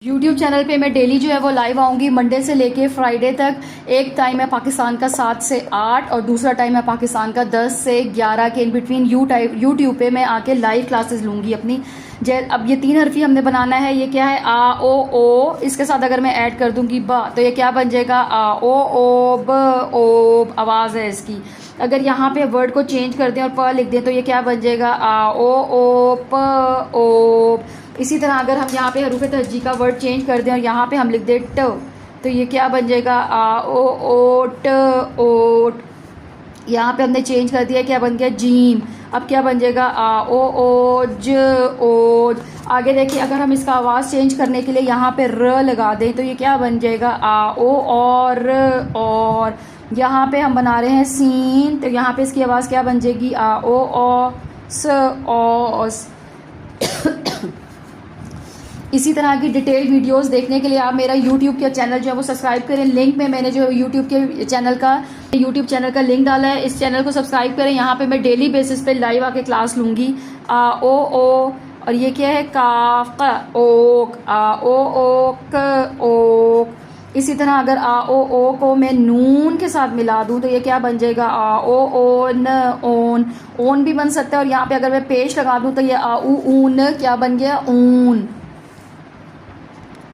YouTube channel पे मैं daily जो है वो लाइव आऊँगी मंडे से लेके फ्राइडे तक। एक टाइम है पाकिस्तान का 7 से 8 और दूसरा टाइम है पाकिस्तान का 10 से 11 के इन बिटवीन यूट्यूब पे मैं आके लाइव क्लासेस लूँगी अपनी। अब ये 3 हरफी हमने बनाना है। ये क्या है? आ ओ, इसके साथ अगर मैं ऐड कर दूँगी बा तो ये क्या बन जाएगा? आ ओ ब ओब, आवाज़ है इसकी। अगर यहाँ पे वर्ड को चेंज कर दें और प लिख दें तो ये क्या बन जाएगा? आ ओ प ओब। इसी तरह अगर हम यहाँ पे हरूफ तहज्जी का वर्ड चेंज कर दें और यहाँ पे हम लिख दें ट तो ये क्या बन जाएगा? आ ओ ट ओट। यहाँ पे हमने चेंज कर दिया, क्या बन गया? जीम। अब क्या बन जाएगा? आ ओ ज ओज। आगे देखिए, अगर हम इसका आवाज़ चेंज करने के लिए यहाँ पे र लगा दें तो ये क्या बन जाएगा? आ ओ और यहाँ पे हम बना रहे हैं सीन तो यहाँ पे इसकी आवाज़ क्या बन जाएगी? आ ओ स ओस। इसी तरह की डिटेल वीडियोस देखने के लिए आप मेरा यूट्यूब का चैनल जो है वो सब्सक्राइब करें। लिंक में मैंने जो यूट्यूब चैनल का लिंक डाला है। इस चैनल को सब्सक्राइब करें। यहाँ पे मैं डेली बेसिस पे लाइव आके क्लास लूँगी। आ ओ और ये क्या है? काफ क ओक, आ ओ क ओक। इसी तरह अगर आ ओ को मैं नून के साथ मिला दूं तो ये क्या बन जाएगा? आ ओ न ओन भी बन सकता है। और यहाँ पे अगर मैं पेश लगा दूं तो ये आ ऊ ऊन क्या बन गया? ऊन।